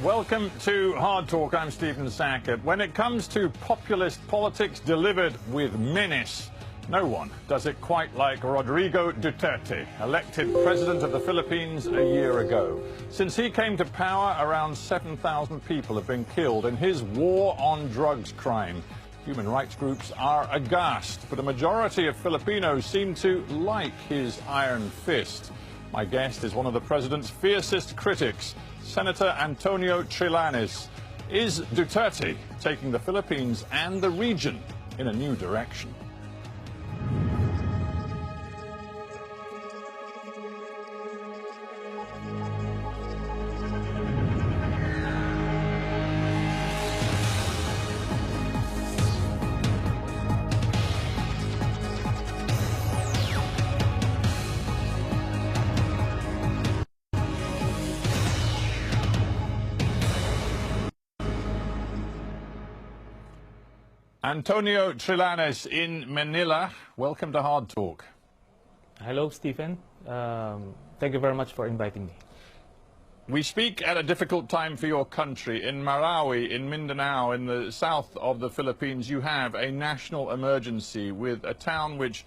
Welcome to Hard Talk. I'm Stephen Sackett. When it comes to populist politics delivered with menace, no one does it quite like Rodrigo Duterte, elected president of the Philippines a year ago. Since he came to power, around 7,000 people have been killed in his war on drugs crime. Human rights groups are aghast, but a majority of Filipinos seem to like his iron fist. My guest is one of the president's fiercest critics, Senator Antonio Trillanes. Is Duterte taking the Philippines and the region in a new direction? Antonio Trillanes in Manila, welcome to Hard Talk. Hello, Stephen. Thank you very much for inviting me. We speak at a difficult time for your country. In Marawi, in Mindanao, in the south of the Philippines, you have a national emergency with a town which,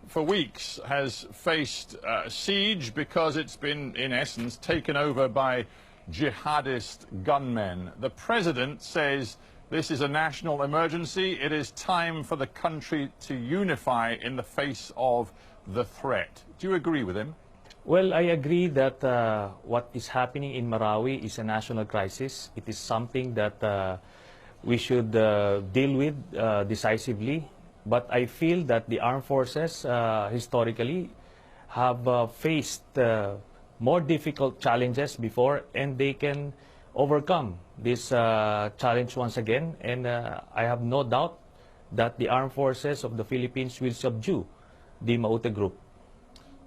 for weeks, has faced siege because it's been, in essence, taken over by jihadist gunmen. The president says this is a national emergency. It is time for the country to unify in the face of the threat. Do you agree with him? Well, I agree that what is happening in Marawi is a national crisis. It is something that we should deal with decisively. But I feel that the armed forces historically have faced more difficult challenges before, and they can overcome this challenge once again, and I have no doubt that the armed forces of the Philippines will subdue the Maute group.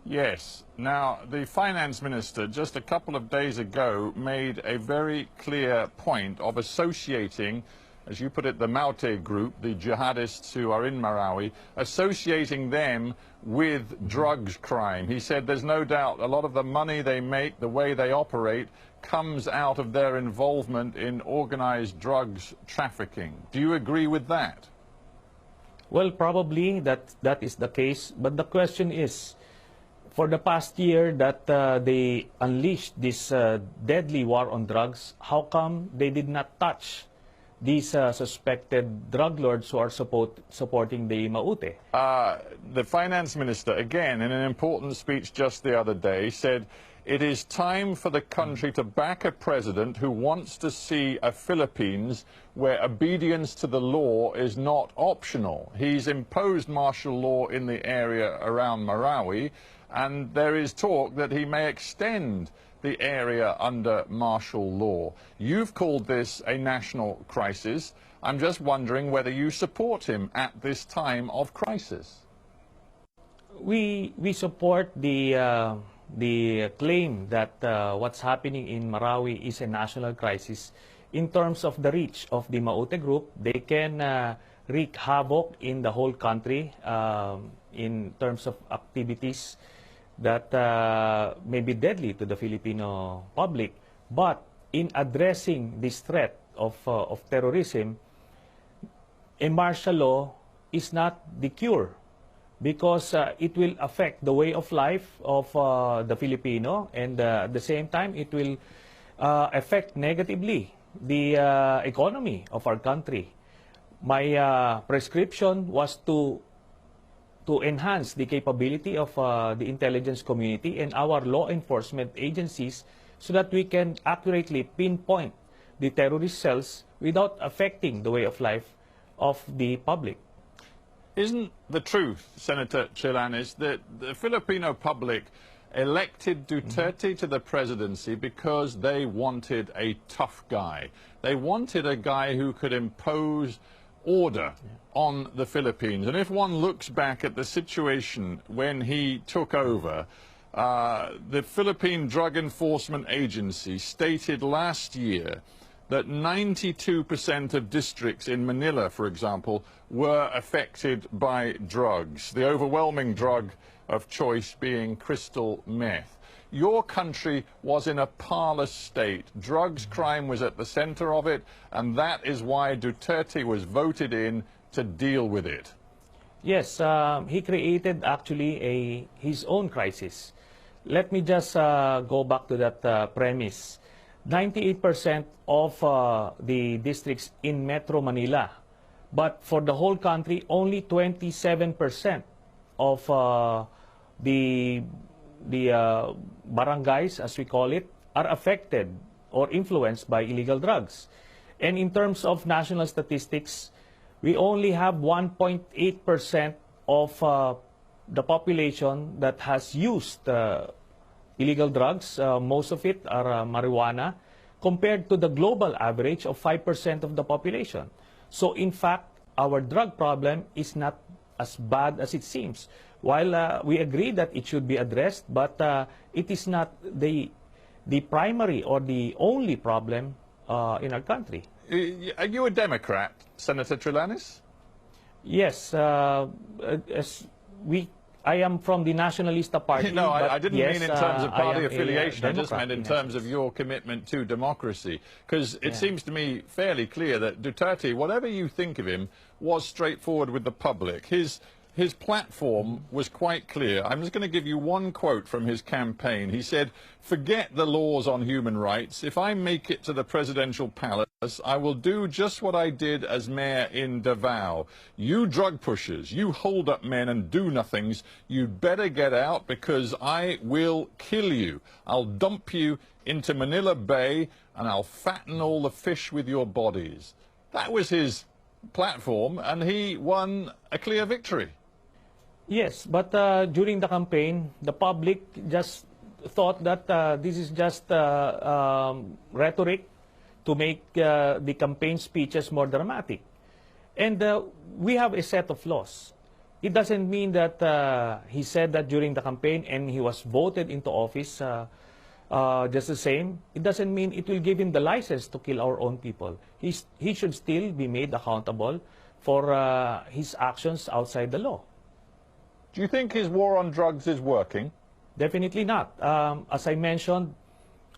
Yes. Now, the finance minister just a couple of days ago made a very clear point of associating, as you put it, the Maute group, the jihadists who are in Marawi, associating them with drugs crime. He said there's no doubt a lot of the money they make, the way they operate, comes out of their involvement in organized drugs trafficking. Do you agree with that? Well, probably that is the case, but the question is, for the past year that they unleashed this deadly war on drugs, how come they did not touch these suspected drug lords who are supporting the Maute? The finance minister, again, in an important speech just the other day, said it is time for the country to back a president who wants to see a Philippines where obedience to the law is not optional. He's imposed martial law in the area around Marawi, and there is talk that he may extend the area under martial law. You've called this a national crisis. I'm just wondering whether you support him at this time of crisis. We support the claim that what's happening in Marawi is a national crisis. In terms of the reach of the Maute group, they can wreak havoc in the whole country in terms of activities that may be deadly to the Filipino public. But in addressing this threat of terrorism, a martial law is not the cure, because it will affect the way of life of the Filipino, and at the same time it will affect negatively the economy of our country. My prescription was to enhance the capability of the intelligence community and our law enforcement agencies so that we can accurately pinpoint the terrorist cells without affecting the way of life of the public. Isn't the truth, Senator Trillanes, that the Filipino public elected Duterte to the presidency because they wanted a tough guy? They wanted a guy who could impose order on the Philippines. And if one looks back at the situation when he took over, the Philippine Drug Enforcement Agency stated last year that 92% of districts in Manila, for example, were affected by drugs, the overwhelming drug of choice being crystal meth. your country was in a parlous state. Drugs crime was at the center of it, and that is why Duterte was voted in to deal with it. Yes, he created actually his own crisis. Let me just go back to that premise. 98% of the districts in Metro Manila, but for the whole country, only 27% of the barangays, as we call it, are affected or influenced by illegal drugs. And in terms of national statistics, we only have 1.8% of the population that has used illegal drugs. Most of it are marijuana, compared to the global average of 5% of the population. So in fact, our drug problem is not as bad as it seems. While we agree that it should be addressed, but it is not the primary or the only problem in our country. Are you a Democrat, Senator Trillanes? Yes, I am from the Nationalista Party. No, I didn't mean in terms of party affiliation. I just meant in terms of your commitment to democracy. Because it seems to me fairly clear that Duterte, whatever you think of him, was straightforward with the public. His platform was quite clear. I'm just going to give you one quote from his campaign. He said, "Forget the laws on human rights. If I make it to the presidential palace, I will do just what I did as mayor in Davao. You drug pushers, you hold up men and do nothings, you'd better get out because I will kill you. I'll dump you into Manila Bay and I'll fatten all the fish with your bodies." That was his platform, and he won a clear victory. Yes, but during the campaign, the public just thought that this is just rhetoric to make the campaign speeches more dramatic. And we have a set of laws. It doesn't mean that he said that during the campaign and he was voted into office just the same. It doesn't mean it will give him the license to kill our own people. He should still be made accountable for his actions outside the law. Do you think his war on drugs is working? Definitely not. As I mentioned,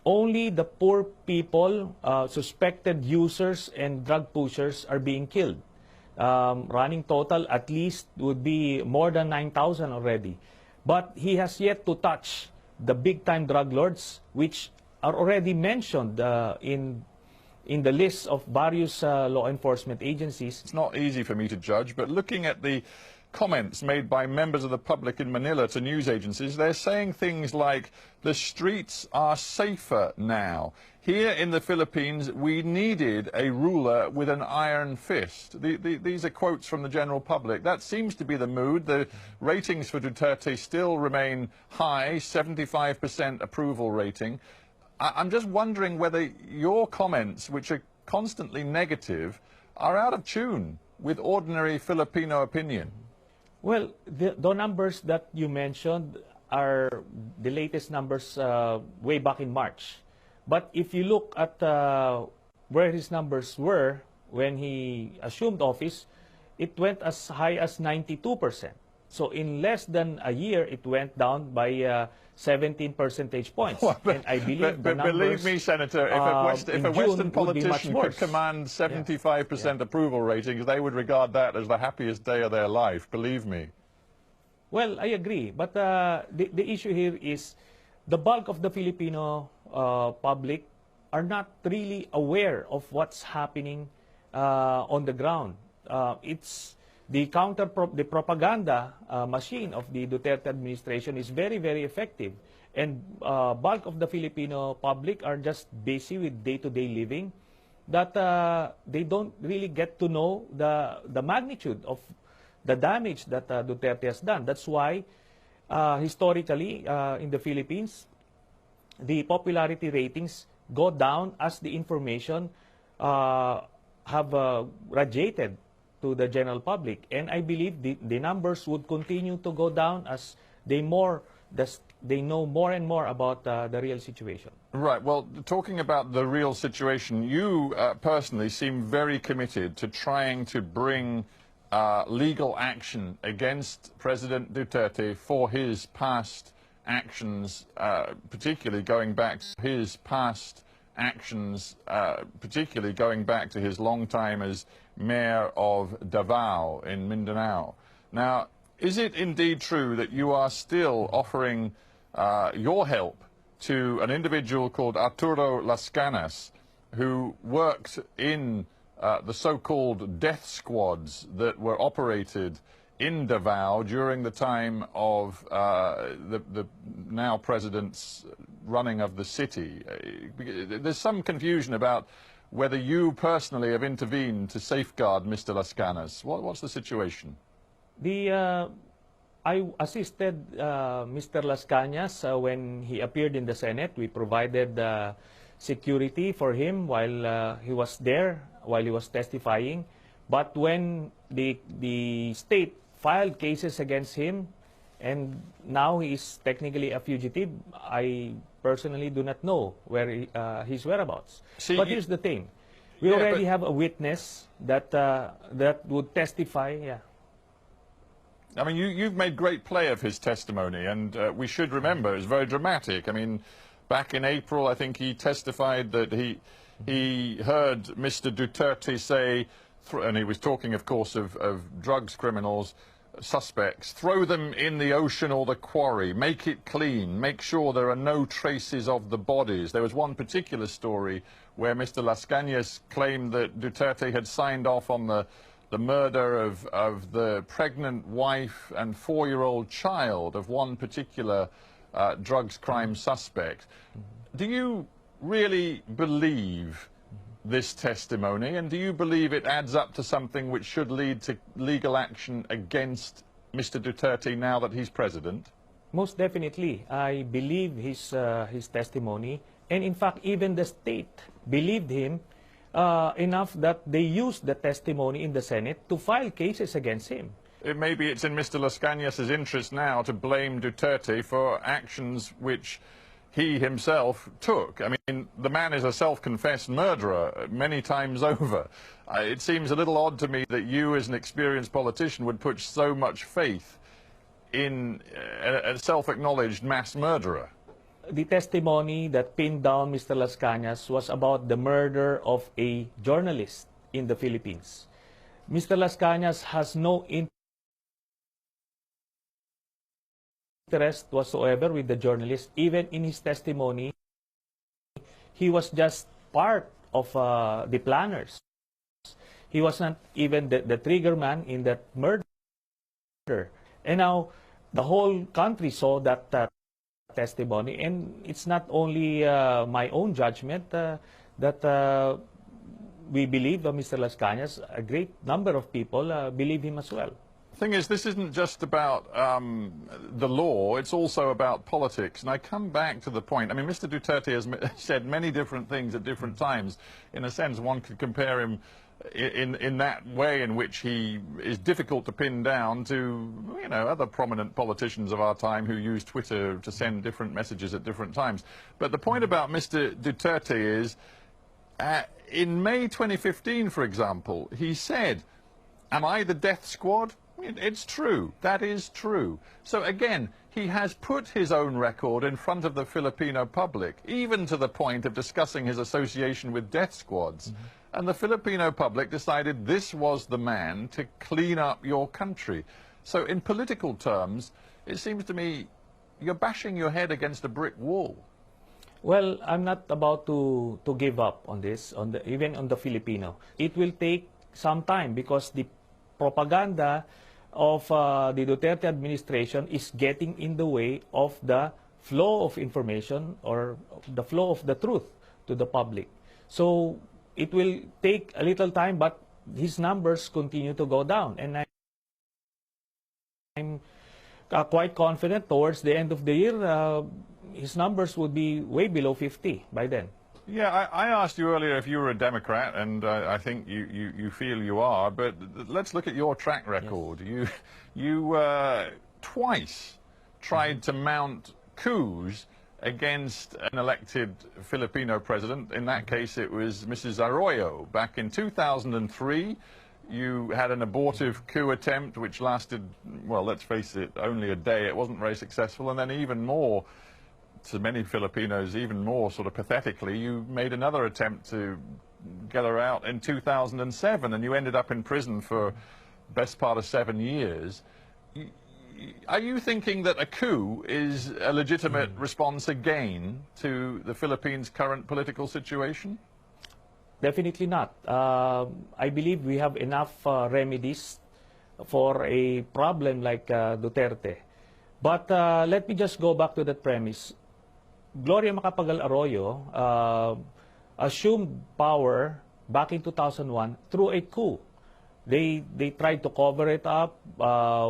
only the poor people, suspected users and drug pushers are being killed. Running total at least would be more than 9,000 already. But he has yet to touch the big-time drug lords, which are already mentioned in the list of various law enforcement agencies. It's not easy for me to judge, but looking at the comments made by members of the public in Manila to news agencies, they're saying things like, the streets are safer now. Here in the Philippines, we needed a ruler with an iron fist. These are quotes from the general public. That seems to be the mood. The ratings for Duterte still remain high, 75% approval rating. I'm just wondering whether your comments, which are constantly negative, are out of tune with ordinary Filipino opinion. Well, the numbers that you mentioned are the latest numbers way back in March. But if you look at where his numbers were when he assumed office, it went as high as 92%. So in less than a year, it went down by 17 percentage points. Well, and I believe but believe me, Senator, if a Western politician could command 75% approval ratings, they would regard that as the happiest day of their life, believe me. Well, I agree. But the issue here is the bulk of the Filipino public are not really aware of what's happening on the ground. It's the propaganda machine of the Duterte administration is very, very effective. And bulk of the Filipino public are just busy with day-to-day living that they don't really get to know the magnitude of the damage that Duterte has done. That's why historically in the Philippines, the popularity ratings go down as the information have radiated to the general public. And I believe the numbers would continue to go down as they know more and more about the real situation. Right. Well, talking about the real situation, you personally seem very committed to trying to bring legal action against President Duterte for his past actions, particularly going back to his past actions, particularly going back to his long time as mayor of Davao in Mindanao. Now, is it indeed true that you are still offering your help to an individual called Arturo Lascanas, who worked in the so-called death squads that were operated in Davao during the time of the now president's running of the city? There's some confusion about whether you personally have intervened to safeguard Mr. Lascanas. What's the situation? I assisted Mr. Lascanas when he appeared in the Senate. We provided security for him while he was there, while he was testifying. But when the state filed cases against him, and now he is technically a fugitive, I personally do not know where his whereabouts. See, but here's the thing. We already have a witness that would testify. Yeah. I mean, you've made great play of his testimony, and we should remember it's very dramatic. I mean, back in April, I think he testified that he heard Mr. Duterte say, and he was talking, of course, of drugs criminals, suspects, throw them in the ocean or the quarry, make it clean, make sure there are no traces of the bodies. There was one particular story where Mr. Lascanas claimed that Duterte had signed off on the murder of the pregnant wife and 4-year-old child of one particular drugs crime suspect. Do you really believe this testimony, and do you believe it adds up to something which should lead to legal action against Mr. Duterte now that he's president? Most definitely. I believe his testimony, and in fact, even the state believed him enough that they used the testimony in the Senate to file cases against him. Maybe it's in Mr. Lascanas' interest now to blame Duterte for actions which he himself took. I mean, the man is a self-confessed murderer many times over. It seems a little odd to me that you, as an experienced politician, would put so much faith in a self-acknowledged mass murderer. The testimony that pinned down Mr. Lascanas was about the murder of a journalist in the Philippines. Mr. Lascanas has no interest whatsoever with the journalist. Even in his testimony, he was just part of the planners. He was not even the trigger man in that murder. And now the whole country saw that testimony, and it's not only my own judgment that we believe Mr. Lascanas. A great number of people believe him as well. The thing is, this isn't just about the law, it's also about politics. And I come back to the point, I mean, Mr. Duterte has said many different things at different times. In a sense, one could compare him in that way in which he is difficult to pin down to, you know, other prominent politicians of our time who use Twitter to send different messages at different times. But the point about Mr. Duterte is, in May 2015, for example, he said, "Am I the death squad?" It's true. That is true. So again, he has put his own record in front of the Filipino public, even to the point of discussing his association with death squads. And the Filipino public decided this was the man to clean up your country. So in political terms, it seems to me you're bashing your head against a brick wall. Well, I'm not about to give up on this, even on the Filipino. It will take some time because the propaganda of the Duterte administration is getting in the way of the flow of information or the flow of the truth to the public. So it will take a little time, but his numbers continue to go down. And I'm quite confident towards the end of the year, his numbers would be way below 50 by then. Yeah, I asked you earlier if you were a Democrat, and I think you feel you are, but let's look at your track record. Yes. You twice tried to mount coups against an elected Filipino president. In that case, it was Mrs. Arroyo. Back in 2003, You had an abortive coup attempt which lasted, well, let's face it, only a day. It wasn't very successful. And then even more, to many Filipinos, even more sort of pathetically, you made another attempt to get her out in 2007, and you ended up in prison for best part of 7 years. Are you thinking that a coup is a legitimate response again to the Philippines' current political situation? Definitely not. I believe we have enough remedies for a problem like Duterte. But let me just go back to that premise. Gloria Macapagal Arroyo assumed power back in 2001 through a coup. They tried to cover it up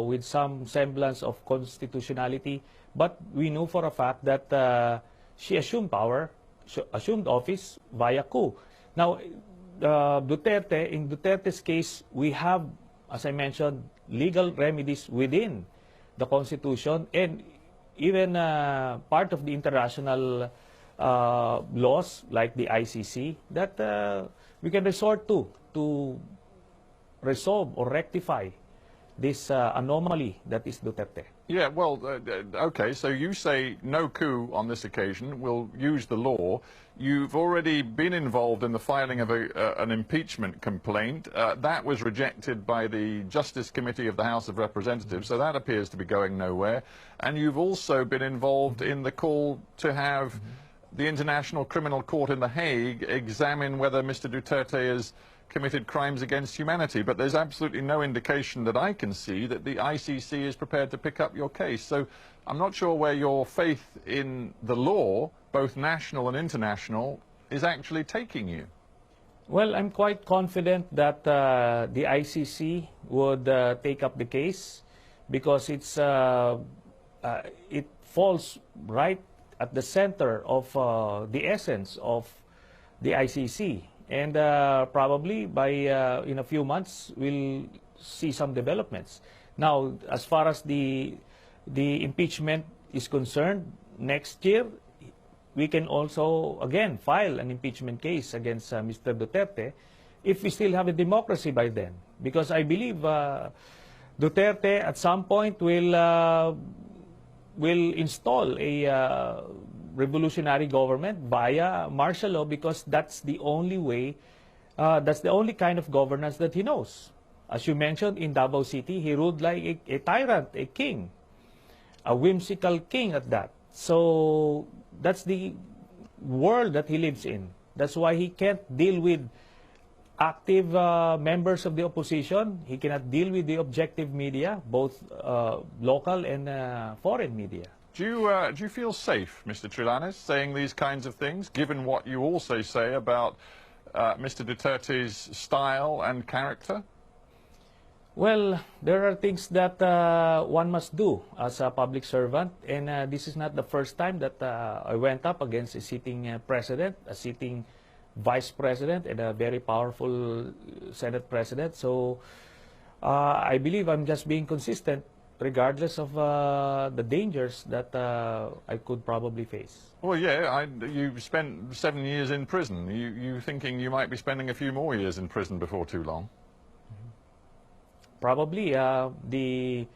with some semblance of constitutionality, but we know for a fact that she assumed power, assumed office via coup. Now, Duterte, in Duterte's case, we have, as I mentioned, legal remedies within the Constitution and even part of the international laws like the ICC that we can resort to resolve or rectify this anomaly that is Duterte. Yeah, well, okay, so you say no coup on this occasion. We'll use the law. You've already been involved in the filing of an impeachment complaint. That was rejected by the Justice Committee of the House of Representatives, so that appears to be going nowhere. And you've also been involved in the call to have the International Criminal Court in The Hague examine whether Mr. Duterte has committed crimes against humanity, but there's absolutely no indication that I can see that the ICC is prepared to pick up your case. So I'm not sure where your faith in the law, both national and international, is actually taking you. Well, I'm quite confident that the ICC would take up the case because it falls right at the center of the essence of the ICC. And probably by in a few months, we'll see some developments. Now, as far as the impeachment is concerned, next year, we can also, again, file an impeachment case against Mr. Duterte if we still have a democracy by then. Because I believe Duterte at some point will install a revolutionary government via martial law because that's the only way, that's the only kind of governance that he knows. As you mentioned, in Davao City, he ruled like a tyrant, a king, a whimsical king at that. So that's the world that he lives in. That's why he can't deal with active members of the opposition. He cannot deal with the objective media, both local and foreign media. Do you feel safe, Mr. Trillanes, saying these kinds of things, given what you also say about Mr. Duterte's style and character? Well, there are things that one must do as a public servant, and this is not the first time that I went up against a sitting president, a sitting vice president, and a very powerful Senate president. So I believe I'm just being consistent regardless of the dangers that I could probably face. Well, yeah, you spent 7 years in prison. You thinking you might be spending a few more years in prison before too long? Probably. The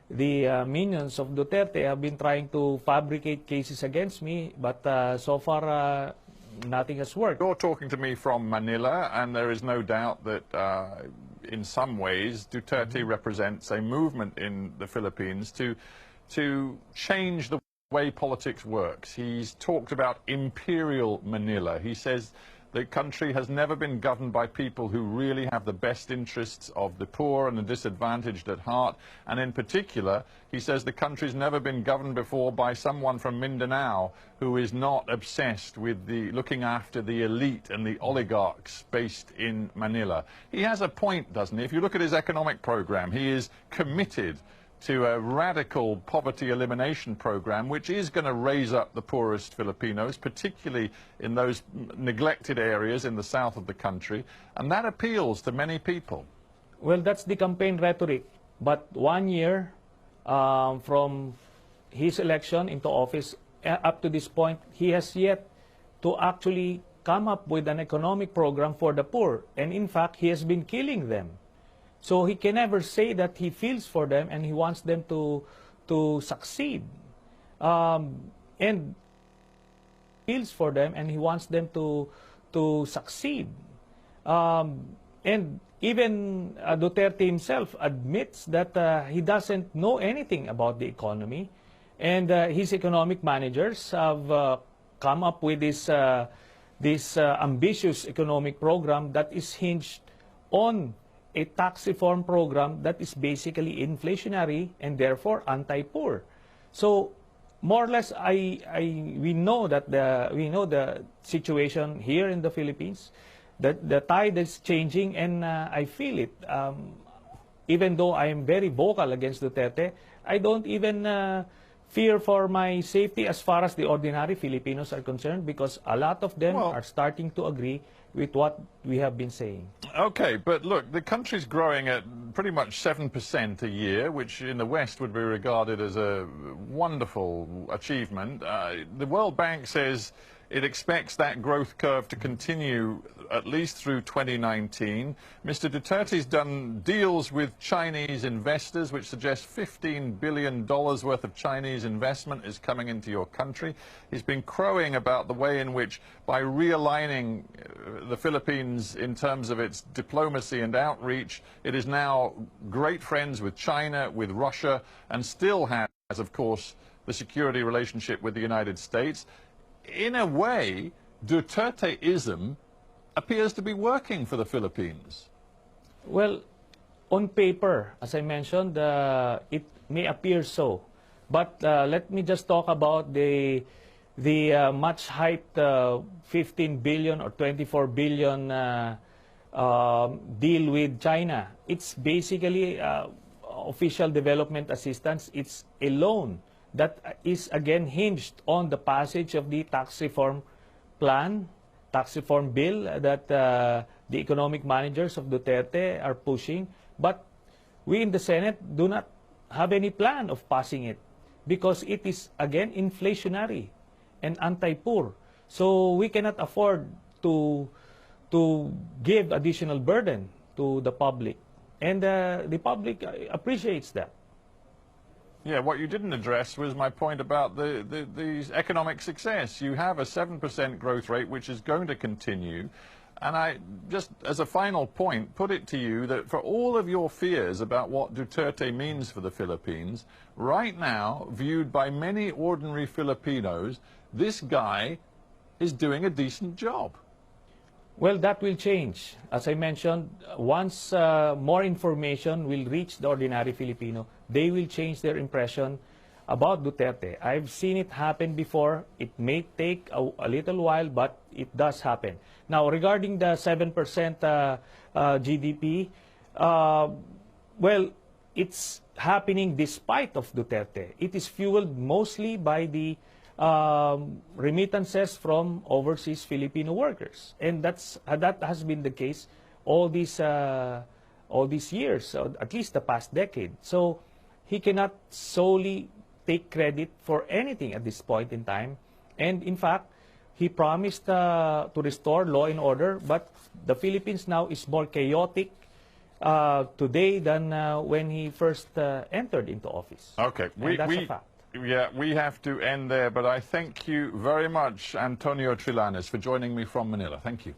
minions of Duterte have been trying to fabricate cases against me, but so far nothing has worked. You're talking to me from Manila, and there is no doubt that in some ways Duterte represents a movement in the Philippines to change the way politics works. He's talked about imperial Manila. He says the country has never been governed by people who really have the best interests of the poor and the disadvantaged at heart. And in particular, he says the country's never been governed before by someone from Mindanao who is not obsessed with looking after the elite and the oligarchs based in Manila. He has a point, doesn't he? If you look at his economic program, he is committed to a radical poverty elimination program, which is going to raise up the poorest Filipinos, particularly in those neglected areas in the south of the country, and that appeals to many people. Well, that's the campaign rhetoric. But 1 year from his election into office up to this point, he has yet to actually come up with an economic program for the poor. And in fact, he has been killing them. So he can never say that he feels for them and he wants them to succeed. And feels for them and he wants them to succeed. And even Duterte himself admits that he doesn't know anything about the economy. And his economic managers have come up with this ambitious economic program that is hinged on a tax reform program that is basically inflationary and therefore anti-poor. So more or less, we know that the situation here in the Philippines, that the tide is changing, and I feel it. Even though I am very vocal against Duterte, I don't even fear for my safety as far as the ordinary Filipinos are concerned, because a lot of them are starting to agree with what we have been saying. Okay, but look, the country's growing at pretty much 7% a year, which in the West would be regarded as a wonderful achievement. The World Bank says it expects that growth curve to continue at least through 2019. Mr. Duterte's done deals with Chinese investors, which suggest $15 billion worth of Chinese investment is coming into your country. He's been crowing about the way in which, by realigning the Philippines in terms of its diplomacy and outreach, it is now great friends with China, with Russia, and still has, of course, the security relationship with the United States. In a way, Duterteism appears to be working for the Philippines. Well, on paper, as I mentioned, it may appear so. But let me just talk about the much hyped 15 billion or 24 billion deal with China. It's basically official development assistance. It's a loan that is again hinged on the passage of the tax reform plan, tax reform bill that the economic managers of Duterte are pushing. But we in the Senate do not have any plan of passing it because it is again inflationary and anti-poor. So we cannot afford to give additional burden to the public. And the public appreciates that. Yeah, what you didn't address was my point about the economic success. You have a 7% growth rate, which is going to continue. And I just, as a final point, put it to you that for all of your fears about what Duterte means for the Philippines, right now, viewed by many ordinary Filipinos, this guy is doing a decent job. Well, that will change. As I mentioned, once more information will reach the ordinary Filipino, they will change their impression about Duterte. I've seen it happen before. It may take a little while, but it does happen. Now, regarding the 7% GDP, well, it's happening despite of Duterte. It is fueled mostly by the remittances from overseas Filipino workers, and that has been the case all these years, at least the past decade. So he cannot solely take credit for anything at this point in time. And in fact, he promised to restore law and order, but the Philippines now is more chaotic today than when he first entered into office. Okay, that's a fact. Yeah, we have to end there, but I thank you very much, Antonio Trillanes, for joining me from Manila. Thank you.